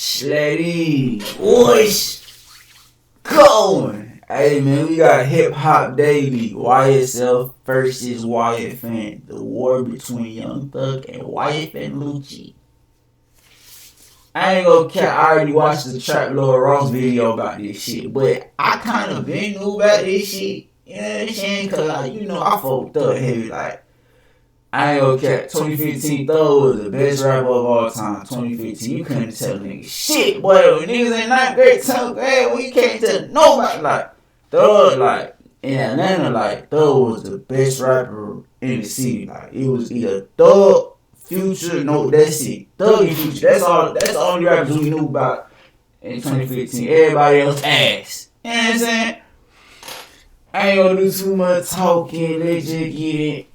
Sletty, voice going. Hey man, we got Hip Hop Daily, YSL versus YFN, the war between Young Thug and YFN Lucci. I ain't gonna cap, I already watched the Trap Lord Ross video about this shit, but I kind of been knew about this shit, you know what I'm saying? Cause like, you know, I fuck Thug heavy, like, I ain't gonna cap, 2015 Thug was the best rapper of all time. 2015, you couldn't tell niggas shit, boy. When niggas in 9th grade, 10th grade, we can't tell nobody. Like, Thug, like, in Atlanta, like, Thug was the best rapper in the city. Like, it was either Thug, Future, no, that's it. Thug and Future, that's the only rappers we knew about in 2015. Everybody else ass. You know what I'm saying? I ain't gonna do too much talking, let's just get it.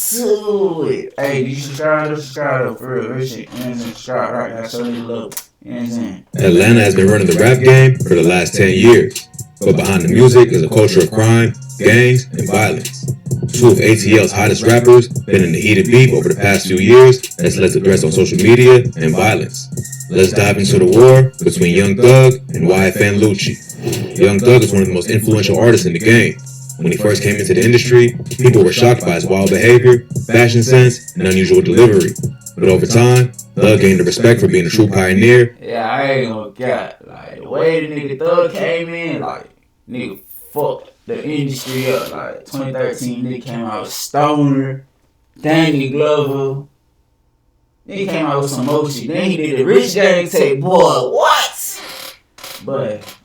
It. Hey, you subscribe for real shit. You know what I'm saying? Subscribe right now, show you love. You know what I'm saying? Atlanta has been running the rap game for the last 10 years. But behind the music is a culture of crime, gangs, and violence. Two of ATL's hottest rappers been in the heated beef over the past few years that's led to threats on social media and violence. Let's dive into the war between Young Thug and YFN Lucci. Young Thug is one of the most influential artists in the game. When he first came into the industry, people were shocked by his wild behavior, fashion sense, and unusual delivery. But over time, Thug gained the respect for being a true pioneer. Yeah, I ain't gonna cap. Like, the way the nigga Thug came in, like, nigga fucked the industry up. Like, 2013, nigga came out with Stoner, Danny Glover. Nigga came out with some more shit. Then he did the Rich Gang tape. Boy, what? But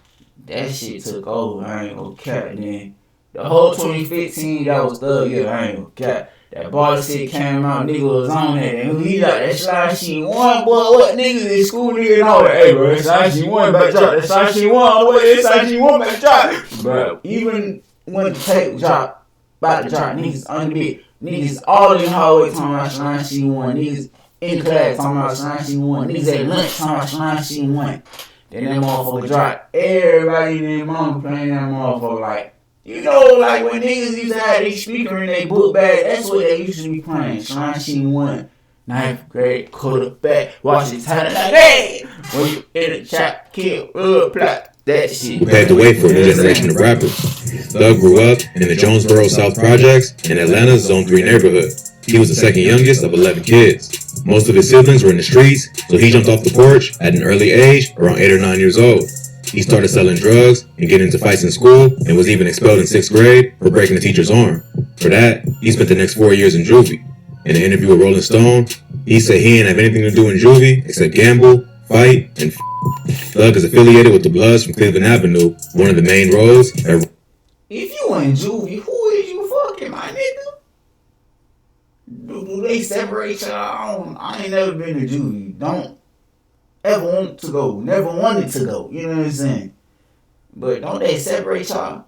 that shit took over. I ain't gonna cap. Then the whole 2015, that was Thug, yeah, I ain't gonna cap. That bar shit came out, nigga was on that. And he got that slide sheet one, boy, what niggas in school nigga and all that. Hey, bro, that slide sheet one back drop. That slide sheet one all the way, that slide sheet one back drop. Bro, even when the tape drop, about to drop, niggas on the beat, niggas all in the hallway talking about slide sheet one, niggas in class talking about slide sheet one, niggas at lunch talking about slide sheet one. Then that motherfucker drop. Everybody in their mama playing that motherfucker like, you know, like when niggas used to have their speaker in their book bag, that's what they used to be playing. Slime Sheet 1, 9th grade, quarterback, watch it tight like, hey! When you in the trap, kill, plot, that shit. Who paved the way for a new generation of rappers. Thug grew up in the Jonesboro South Projects in Atlanta's Zone 3 neighborhood. He was the second youngest of 11 kids. Most of his siblings were in the streets, so he jumped off the porch at an early age, around 8 or 9 years old. He started selling drugs and getting into fights in school and was even expelled in 6th grade for breaking a teacher's arm. For that, he spent the next 4 years in juvie. In an interview with Rolling Stone, he said he didn't have anything to do in juvie except gamble, fight, and Thug is affiliated with the Bloods from Cleveland Avenue, one of the main roads. If you in juvie, who is you fucking, my nigga? Do they separate y'all? I ain't never been to juvie. Don't ever want to go, never wanted to go, you know what I'm saying? But don't they separate y'all?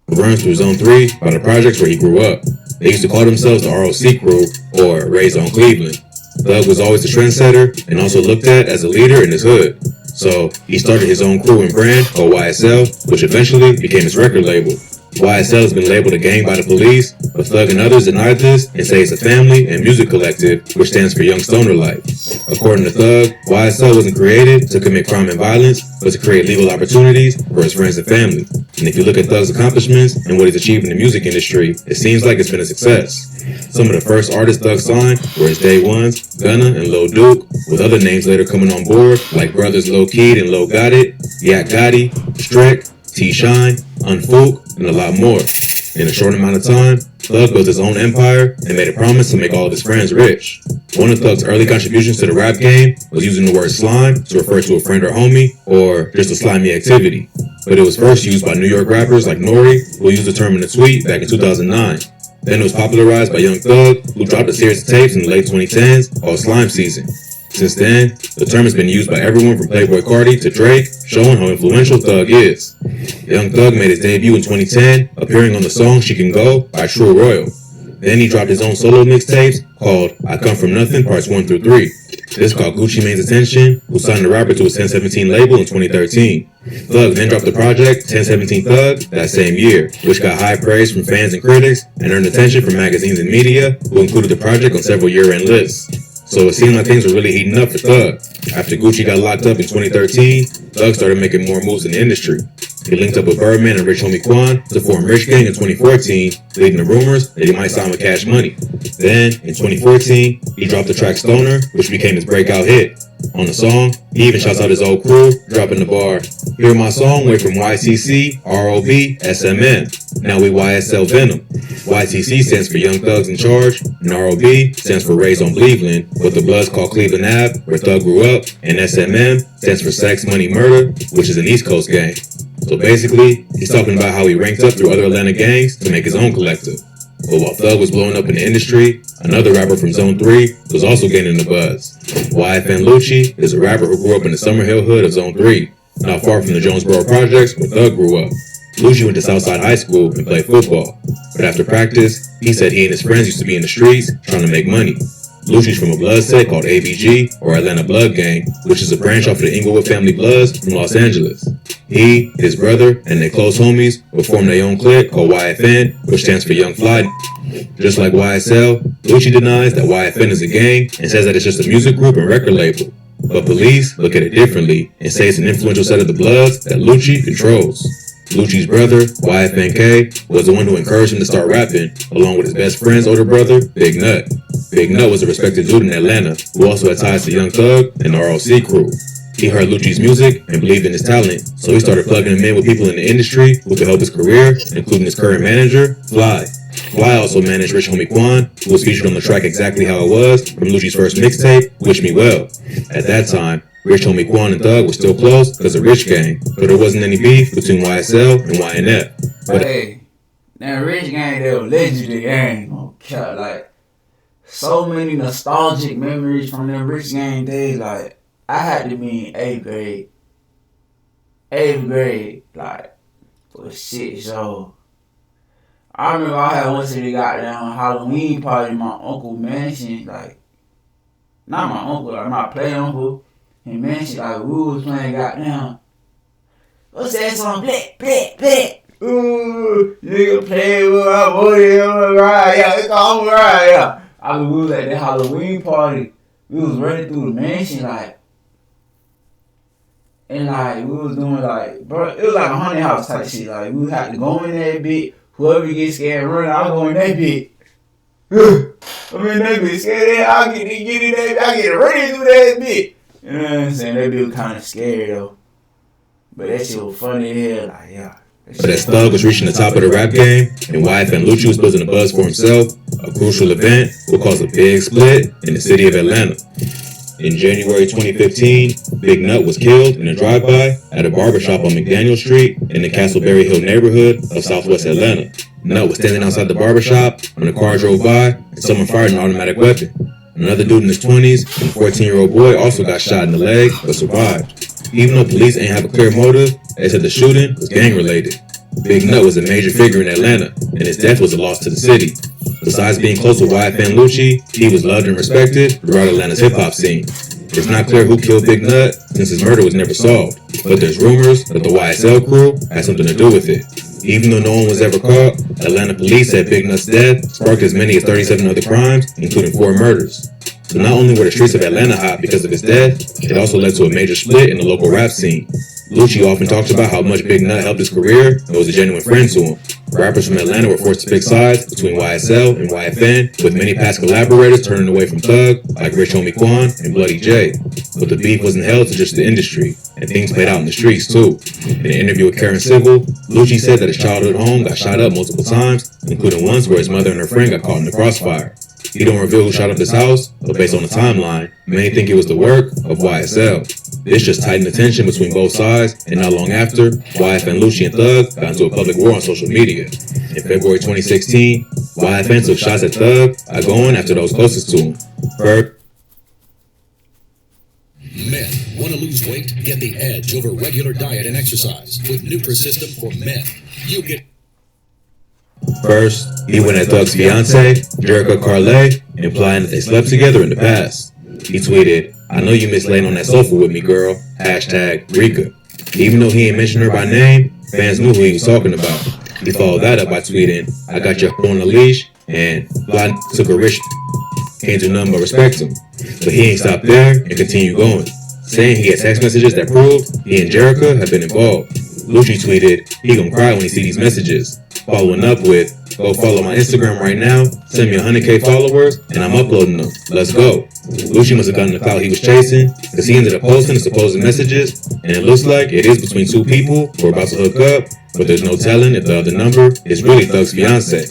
Runs through Zone 3 by the projects where he grew up. They used to call themselves the ROC crew, or Raised on Cleveland. Thug was always a trendsetter and also looked at as a leader in his hood. So he started his own crew and brand called YSL, which eventually became his record label. YSL has been labeled a gang by the police, but Thug and others deny this and say it's a family and music collective, which stands for Young Stoner Life. According to Thug, YSL wasn't created to commit crime and violence, but to create legal opportunities for his friends and family. And if you look at Thug's accomplishments and what he's achieved in the music industry, it seems like it's been a success. Some of the first artists Thug signed were his day ones, Gunna and Lil Duke, with other names later coming on board, like brothers Lil Keed and Lil Got It, Yak Gotti, Strick, T-Shine, Unfook, and a lot more. In a short amount of time, Thug built his own empire and made a promise to make all of his friends rich. One of Thug's early contributions to the rap game was using the word slime to refer to a friend or homie, or just a slimy activity. But it was first used by New York rappers like Nori, who used the term in a tweet back in 2009. Then it was popularized by Young Thug, who dropped a series of tapes in the late 2010s called Slime Season. Since then, the term has been used by everyone from Playboi Carti to Drake, showing how influential Thug is. Young Thug made his debut in 2010, appearing on the song She Can Go by True Royal. Then he dropped his own solo mixtapes called I Come From Nothing Parts 1 through 3. This caught Gucci Mane's attention, who signed the rapper to his 1017 label in 2013. Thug then dropped the project 1017 Thug that same year, which got high praise from fans and critics and earned attention from magazines and media, who included the project on several year-end lists. So it seemed like things were really heating up for Thug. After Gucci got locked up in 2013, Thug started making more moves in the industry. He linked up with Birdman and Rich Homie Quan to form Rich Gang in 2014, leading to rumors that he might sign with Cash Money. Then, in 2014, he dropped the track Stoner, which became his breakout hit. On the song, he even shouts out his old crew, dropping the bar, "Hear my song, way from YCC, ROB, SMN. Now we YSL Venom." YTC stands for Young Thugs in Charge, and ROB stands for Raised on Cleveland, what the Bloods call Cleveland Ave, where Thug grew up, and SMM stands for Sex, Money, Murder, which is an East Coast gang. So basically, he's talking about how he ranked up through other Atlanta gangs to make his own collective. But while Thug was blowing up in the industry, another rapper from Zone 3 was also gaining the buzz. YFN Lucci is a rapper who grew up in the Summerhill hood of Zone 3, not far from the Jonesboro Projects where Thug grew up. Lucci went to Southside High School and played football, but after practice, he said he and his friends used to be in the streets trying to make money. Lucci's from a blood set called ABG, or Atlanta Blood Gang, which is a branch off of the Inglewood family Bloods from Los Angeles. He, his brother, and their close homies would form their own clique called YFN, which stands for Young Fly. Just like YSL, Lucci denies that YFN is a gang and says that it's just a music group and record label. But police look at it differently and say it's an influential set of the Bloods that Lucci controls. Lucci's brother, YFNK, was the one who encouraged him to start rapping, along with his best friend's older brother, Big Nut. Big Nut was a respected dude in Atlanta who also had ties to Young Thug and the ROC crew. He heard Lucci's music and believed in his talent, so he started plugging him in with people in the industry who could help his career, including his current manager, Fly. Fly also managed Rich Homie Quan, who was featured on the track Exactly How It Was from Lucci's first mixtape, Wish Me Well. At that time, Rich Homie Quan and Thug were still close because of Rich Gang, but there wasn't any beef between YSL and YNF. But hey, that Rich Gang, they were legendary gang. Okay, like, so many nostalgic memories from them Rich Gang days. Like, I had to be in 8th grade. 8th grade, like, for shit show. I remember I had went to the goddamn Halloween party in my uncle's mansion, like, not my uncle, like my play uncle. And mansion, like, we was playing goddamn, what's that song? Black, black, black. Ooh, nigga playing with my boy, right, yeah, it's all right, yeah. We was at that Halloween party. We was running through the mansion, like, and like, we was doing like, bro, it was like a haunted house type shit. Like, we had to go in that bit. Whoever gets scared running, I'll go in that bit. I mean, that bit scared, I'll get in that bit. I get running through that bit. You know what I'm saying? That bit was kind of scary though. But that shit was funny as hell. Like, yeah. But as Thug was reaching the top of the rap game, and YFN Lucci was building a buzz for himself, a crucial event would cause a big split in the city of Atlanta. In January 2015, Big Nut was killed in a drive-by at a barbershop on McDaniel Street in the Castleberry Hill neighborhood of Southwest Atlanta. Nut was standing outside the barbershop when a car drove by and someone fired an automatic weapon. Another dude in his 20s and a 14-year-old boy also got shot in the leg but survived. Even though police ain't have a clear motive, they said the shooting was gang-related. Big Nut was a major figure in Atlanta, and his death was a loss to the city. Besides being close to YFN Lucci, he was loved and respected throughout Atlanta's hip-hop scene. It's not clear who killed Big Nut since his murder was never solved, but there's rumors that the YSL crew had something to do with it. Even though no one was ever caught, Atlanta police said Big Nut's death sparked as many as 37 other crimes, including 4 murders. So not only were the streets of Atlanta hot because of his death, it also led to a major split in the local rap scene. Lucci often talks about how much Big Nut helped his career and was a genuine friend to him. Rappers from Atlanta were forced to pick sides between YSL and YFN, with many past collaborators turning away from Thug, like Rich Homie Quan and Bloody J. But the beef wasn't held to just the industry, and things played out in the streets too. In an interview with Karen Civil, Lucci said that his childhood home got shot up multiple times, including once where his mother and her friend got caught in the crossfire. He don't reveal who shot up his house, but based on the timeline, many think it was the work of YSL. This just tightened the tension between both sides, and not long after, YFN Lucci and Thug got into a public war on social media. In February 2016, YFN took shots at Thug by going after those closest to him. Men want to lose weight? Get the edge over regular diet and exercise with Nutrisystem for men. You get. First, he went at Thug's fiancée, Jerica Carlet, implying that they slept together in the past. He tweeted, "I know you miss laying on that sofa with me, girl. #Rika." Even though he ain't mentioned her by name, fans knew who he was talking about. He followed that up by tweeting, "I got your on a leash," and "Fly took a rich, can't do nothing but respect him." But he ain't stopped there and continued going, saying he had text messages that proved he and Jerica had been involved. Lucci tweeted, he gon' cry when he see these messages, following up with, go follow my Instagram right now, send me 100K followers, and I'm uploading them. Let's go. Lucci must have gotten the clout he was chasing, because he ended up posting the supposed messages, and it looks like it is between two people who are about to hook up, but there's no telling if the other number is really Thug's fiance.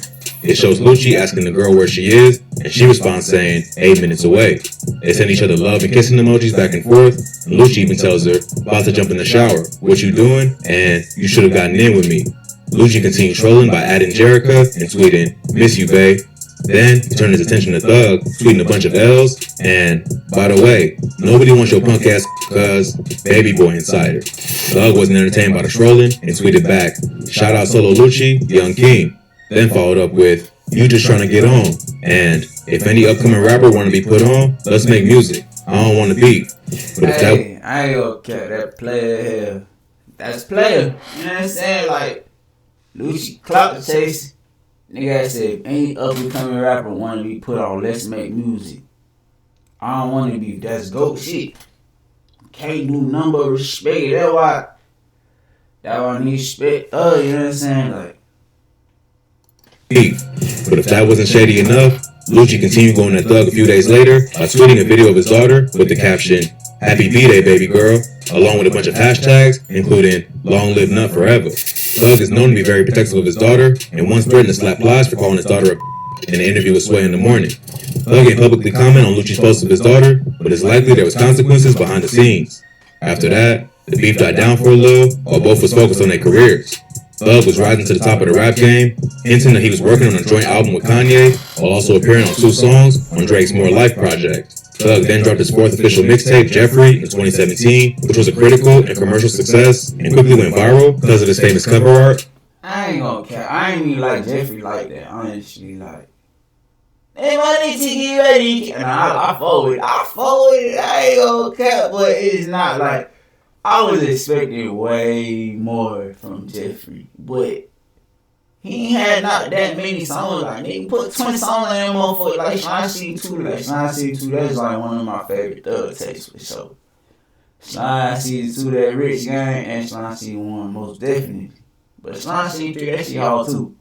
It shows Lucci asking the girl where she is, and she responds saying 8 minutes away. They send each other love and kissing emojis back and forth, and Lucci even tells her, about to jump in the shower, what you doing? And you should have gotten in with me. Lucci continued trolling by adding Jerica and tweeting, miss you, bae. Then he turned his attention to Thug, tweeting a bunch of L's, and, by the way, nobody wants your punk ass cuz baby boy insider. Thug wasn't entertained by the trolling and tweeted back, shout out Solo Lucci, Young King. Then followed up with, you just trying to get on, and if any upcoming rapper want to be put on, let's make music. I don't want to beef. But if that... I ain't gonna care, that player here. That's player. You know what I'm saying? Like, Lucci clout the chase. Nigga said, if any up and coming rapper want to be put on, let's make music. I don't want to be, that's GOAT shit. Can't do number of respect. That's why I need respect. You know what I'm saying? Like, but if that wasn't shady enough, Lucci continued going at Thug a few days later by tweeting a video of his daughter with the caption, Happy B-Day, baby girl, along with a bunch of hashtags, including Long Live Nut Forever. Thug is known to be very protective of his daughter, and once threatened to slap Plies for calling his daughter a in an interview with Sway in the Morning. Thug ain't publicly comment on Lucci's post of his daughter, but it's likely there was consequences behind the scenes. After that, the beef died down for a little, while both was focused on their careers. Thug was rising to the top of the rap game, hinting that he was working on a joint album with Kanye, while also appearing on 2 songs on Drake's More Life project. Thug then dropped his 4th official mixtape, Jeffrey, in 2017, which was a critical and commercial success, and quickly went viral because of his famous cover art. I ain't gonna care. I ain't even like Jeffrey like that, honestly. Like, hey, money to get ready. And I follow it. I ain't gonna care, but it's not like, I was expecting way more from Jeffrey, but he ain't had not that many songs. Like, nigga put 20 songs in that motherfucker. Like, Slime City 2, that's like one of my favorite Thug takes for sure. Slime City 2, that Rich Gang, and Slime City 1, most definitely. But Slime City 3, that shit hard too.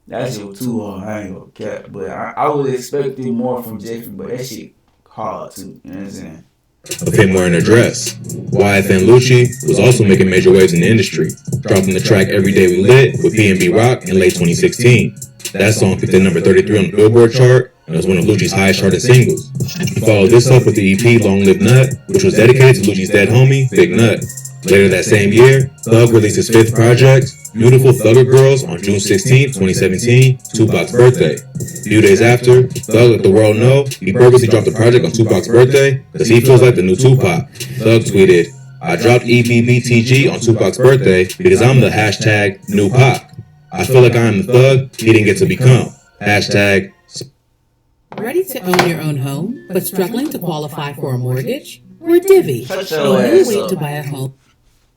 That shit was too hard, I ain't gonna cap. But I was expecting more from Jeffrey, but that shit hard too, you know what I'm saying? Of him wearing a dress. YFN Lucci was also making major waves in the industry, dropping the track Every Day We Lit with P&B Rock in late 2016. That song peaked at number 33 on the Billboard chart and was one of Lucci's highest charted singles. He followed this up with the EP Long Live Nut, which was dedicated to Lucci's dead homie, Big Nut. Later that same year, Thug released his 5th project, Beautiful Thugger Girls, on June 16, 2017, Tupac's birthday. A few days after, Thug let the world know he purposely dropped the project on Tupac's birthday because he feels like the new Tupac. Thug tweeted, I dropped EBBTG on Tupac's birthday because I'm the hashtag new Pac. I feel like I'm the thug he didn't get to become. Hashtag. Ready to own your own home, but struggling to qualify for a mortgage? We're Divvy, a new way to buy a home.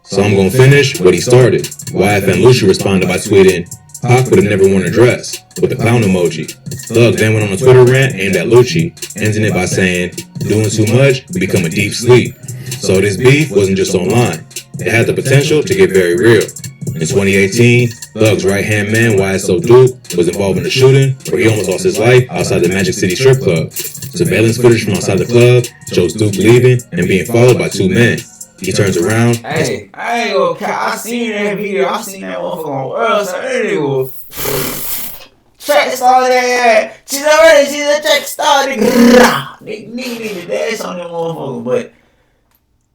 So I'm gonna finish what he started. YFN Lucci responded by tweeting, Pac would have never worn a dress, with the clown emoji. Thug then went on a Twitter rant aimed at Lucci, ending it by saying, doing too much could become a deep sleep. So this beef wasn't just online. It had the potential to get very real. In 2018, Thug's right-hand man, YSL Duke, was involved in a shooting where he almost lost his life outside the Magic City strip club. Surveillance footage from outside the club shows Duke leaving and being followed by 2 men. He turns around. Hey, I ain't gonna cap. I seen that video. I seen that motherfucker on World, so that nigga was track star that. She's a track star. Nigga need to dance on that motherfucker, but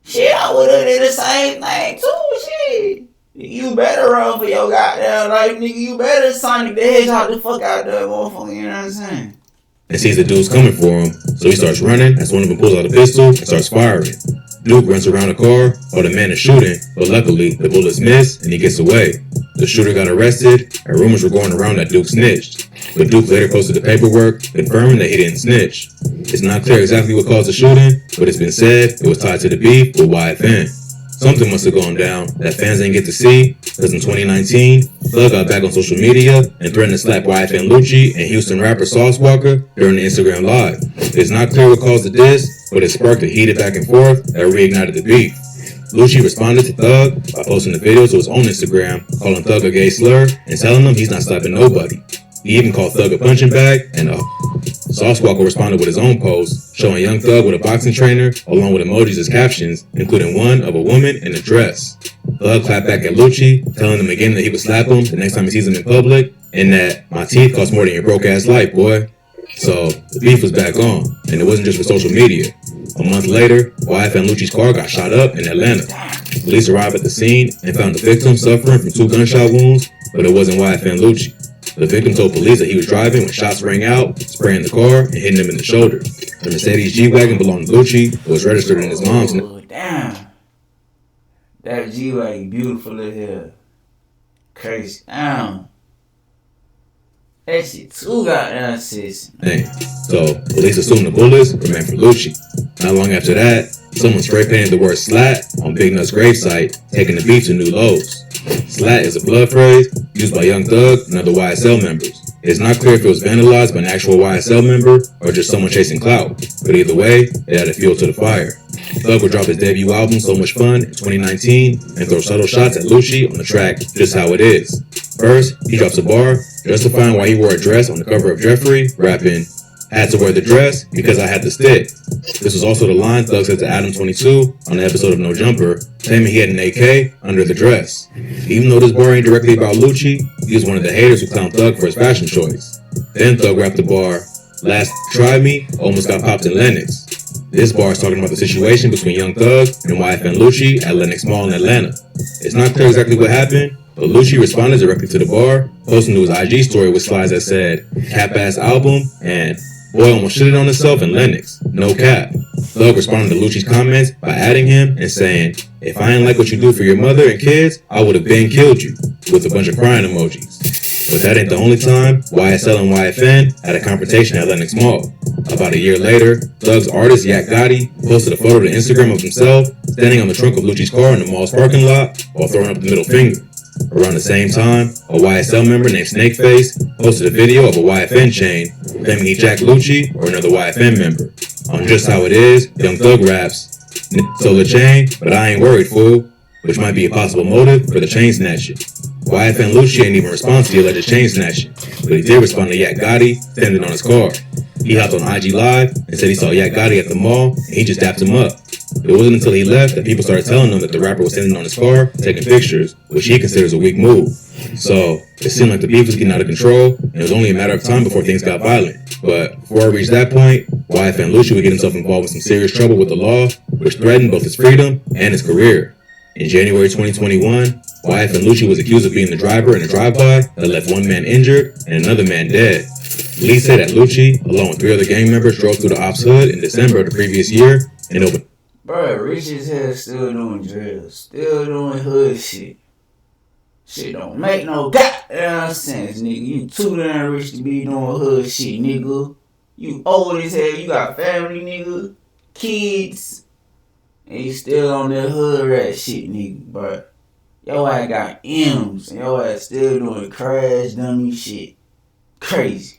shit, I would've did the same thing too, shit. You better run for your goddamn life, nigga. You better Sonic the Hedgehog the fuck out that motherfucker, you know what I'm saying? And sees the dudes coming for him, so he starts running as one of them pulls out a pistol and starts firing. Duke runs around the car while the man is shooting, but luckily the bullets miss and he gets away. The shooter got arrested and rumors were going around that Duke snitched, but Duke later posted the paperwork confirming that he didn't snitch. It's not clear exactly what caused the shooting, but it's been said it was tied to the beef with YFN. Something must have gone down that fans didn't get to see, because in 2019, Thug got back on social media and threatened to slap YFN Lucci and Houston rapper Sauce Walker during the Instagram Live. It's not clear what caused the diss, but it sparked a heated back and forth that reignited the beef. Lucci responded to Thug by posting a video to his own Instagram, calling Thug a gay slur and telling him he's not slapping nobody. He even called Thug a punching bag, and Sauce Walker responded with his own post, showing Young Thug with a boxing trainer, along with emojis as captions, including one of a woman in a dress. Thug clapped back at Lucci, telling him again that he would slap him the next time he sees him in public, and that my teeth cost more than your broke-ass life, boy. So, the beef was back on, and it wasn't just for social media. A month later, YFN Lucci's car got shot up in Atlanta. Police arrived at the scene and found the victim suffering from 2 gunshot wounds, but it wasn't YFN Lucci. The victim told police that he was driving when shots rang out, spraying the car and hitting him in the shoulder. The Mercedes G-Wagon belonged to Lucci, but was registered in his mom's name. Oh, damn. That G-Wagon beautiful as hell. Crazy. Damn. That shit too goddamn sis. So, police assumed the bullets were meant for Lucci. Not long after that, someone spray painted the word slat on Big Nut's gravesite, taking the beef to new lows. Slat is a blood phrase used by Young Thug and other YSL members. It's not clear if it was vandalized by an actual YSL member or just someone chasing clout, but either way, it added fuel to the fire. Thug would drop his debut album, So Much Fun, in 2019 and throw subtle shots at Lucci on the track, Just How It Is. First, he drops a bar, justifying why he wore a dress on the cover of Jeffrey, rapping, "Had to wear the dress because I had to stick." This was also the line Thug said to Adam 22 on the episode of No Jumper, claiming he had an AK under the dress. Even though this bar ain't directly about Lucci, he was one of the haters who clowned Thug for his fashion choice. Then Thug rapped the bar, "Last tried me, almost got popped in Lenox." This bar is talking about the situation between Young Thug and YFN Lucci at Lenox Mall in Atlanta. It's not clear exactly what happened, but Lucci responded directly to the bar, posting to his IG story with slides that said, "Cap-ass album," and "Boy almost shitted on himself in Lenox, no cap." Thug responded to Lucci's comments by adding him and saying, "If I ain't like what you do for your mother and kids, I would have been killed you," with a bunch of crying emojis. But that ain't the only time YSL and YFN had a confrontation at Lenox Mall. About a year later, Thug's artist Yak Gotti posted a photo to Instagram of himself standing on the trunk of Lucci's car in the mall's parking lot while throwing up the middle finger. Around the same time, a YSL member named Snakeface posted a video of a YFN chain claiming he jacked Lucci or another YFN member. On Just How It Is, Young Thug raps, "Stole the chain, but I ain't worried, fool," which might be a possible motive for the chain snatching. YFN Lucci ain't even respond to the alleged chain snatching, but he did respond to Yak Gotti standing on his car. He hopped on IG Live and said he saw Yak Gotti at the mall and he just dapped him up. It wasn't until he left that people started telling him that the rapper was standing on his car taking pictures, which he considers a weak move. So, it seemed like the beef was getting out of control, and it was only a matter of time before things got violent. But before it reached that point, YFN Lucci would get himself involved in some serious trouble with the law, which threatened both his freedom and his career. In January 2021, YFN Lucci was accused of being the driver in a drive-by that left one man injured and another man dead. Police say that Lucci, along with 3 other gang members, drove through the ops hood in December of the previous year and opened. Bro, rich as hell, still doing drills, still doing hood shit. Shit don't make no goddamn sense, nigga. You too damn rich to be doing hood shit, nigga. You old as hell, you got family, nigga, kids, and you still on that hood rat shit, nigga, bro. Yo ass got M's, and yo ass still doing crash dummy shit. Crazy.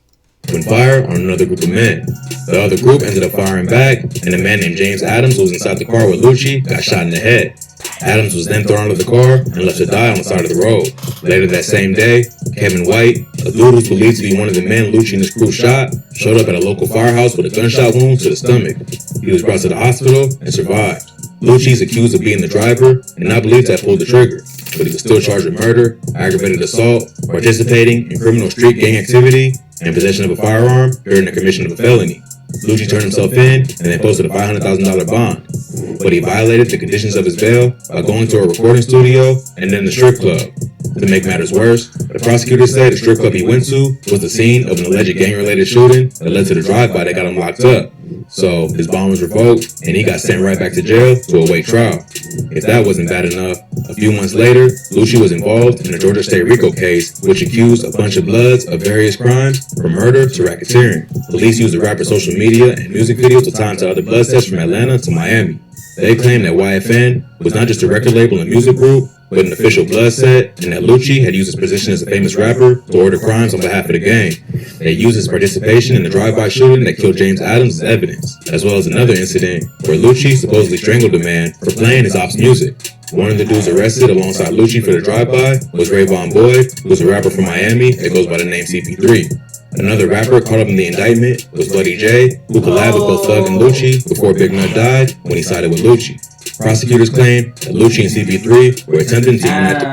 Opened fire on another group of men. The other group ended up firing back, and a man named James Adams, who was inside the car with Lucci, got shot in the head. Adams was then thrown out of the car and left to die on the side of the road. Later that same day, Kevin White, a dude who's believed to be one of the men Lucci and his crew shot, showed up at a local firehouse with a gunshot wound to the stomach. He was brought to the hospital and survived. Lucci's accused of being the driver and not believed to have pulled the trigger, but he was still charged with murder, aggravated assault, participating in criminal street gang activity, and possession of a firearm during the commission of a felony. Lucci turned himself in and then posted a $500,000 bond, but he violated the conditions of his bail by going to a recording studio and then the strip club. To make matters worse, the prosecutors say the strip club he went to was the scene of an alleged gang-related shooting that led to the drive-by that got him locked up. So his bond was revoked and he got sent right back to jail to await trial. If that wasn't bad enough, a few months later, Lucci was involved in a Georgia State RICO case which accused a bunch of Bloods of various crimes from murder to racketeering. Police used the rapper's social media and music videos to tie him to other Bloods tests from Atlanta to Miami. They claim that YFN was not just a record label and music group, but an official blood set, and that Lucci had used his position as a famous rapper to order crimes on behalf of the gang. They used his participation in the drive-by shooting that killed James Adams as evidence, as well as another incident where Lucci supposedly strangled a man for playing his ops music. One of the dudes arrested alongside Lucci for the drive-by was Rayvon Boyd, who's a rapper from Miami that goes by the name CP3. Another rapper caught up in the indictment was Buddy J, who collabed with both Thug and Lucci before Big Nut died when he sided with Lucci. Prosecutors claim that Lucci and CP3 were attempting to unite the...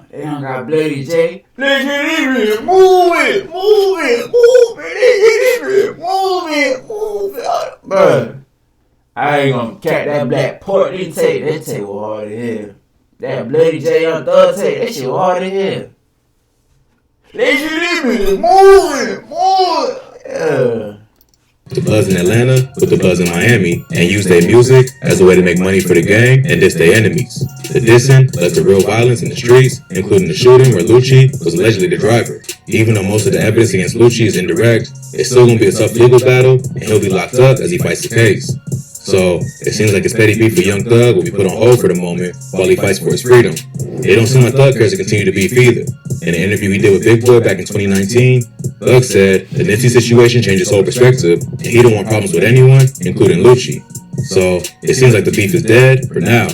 They don't got Bloody J. Move it. Bruh. I ain't gonna catch that black pork. That tape was hard as hell. That Bloody J on Thug tape, that shit was hard as hell. The buzz in Atlanta with the buzz in Miami and use their music as a way to make money for the gang and diss their enemies. The dissing led to real violence in the streets, including the shooting where Lucci was allegedly the driver. Even though most of the evidence against Lucci is indirect, it's still gonna be a tough legal battle and he'll be locked up as he fights the case. So, it seems like his petty beef with Young Thug will be put on hold for the moment while he fights for his freedom. It don't seem like Thug cares to continue to beef either. In an interview he did with Big Boy back in 2019, Thug said the Nipsey situation changed his whole perspective and he don't want problems with anyone, including Lucci. So, it seems like the beef is dead for now.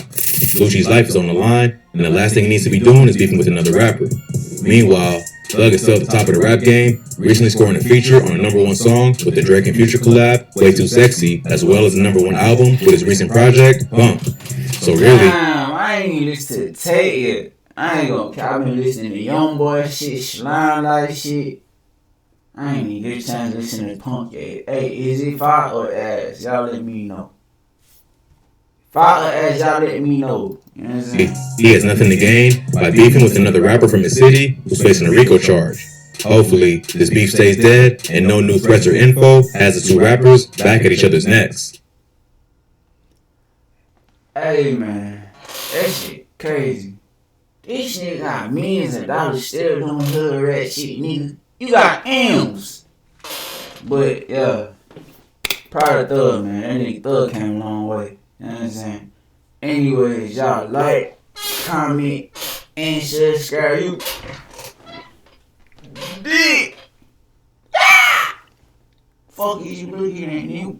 Lucci's life is on the line, and the last thing he needs to be doing is beefing with another rapper. Meanwhile, Thug is still at the top of the rap game, recently scoring a feature on a #1 song with the Drake and Future collab, Way Too Sexy, as well as the #1 album with his recent project, Bump. So really... Damn, I ain't even listen to the tape yet. I ain't gonna I've been listening to Young Boy shit, Slime Light shit. I ain't even get a chance to listen to Punk yet. Hey, is it fire or ass? Y'all let me know. Fire or ass, y'all let me know. You know what I'm saying? He has nothing to gain by beefing with another rapper from his city who's facing a RICO charge. Hopefully, this beef stays dead and no new threats or info has the two rappers back at each other's necks. Hey man, that shit crazy. This nigga got millions of dollars still doing hood rat shit, nigga. You got M's. But yeah, proud of Thug, man. That nigga Thug came a long way. You know what I'm saying? Anyways, y'all like, comment, and subscribe. You big. Fuck is you looking at, nigga?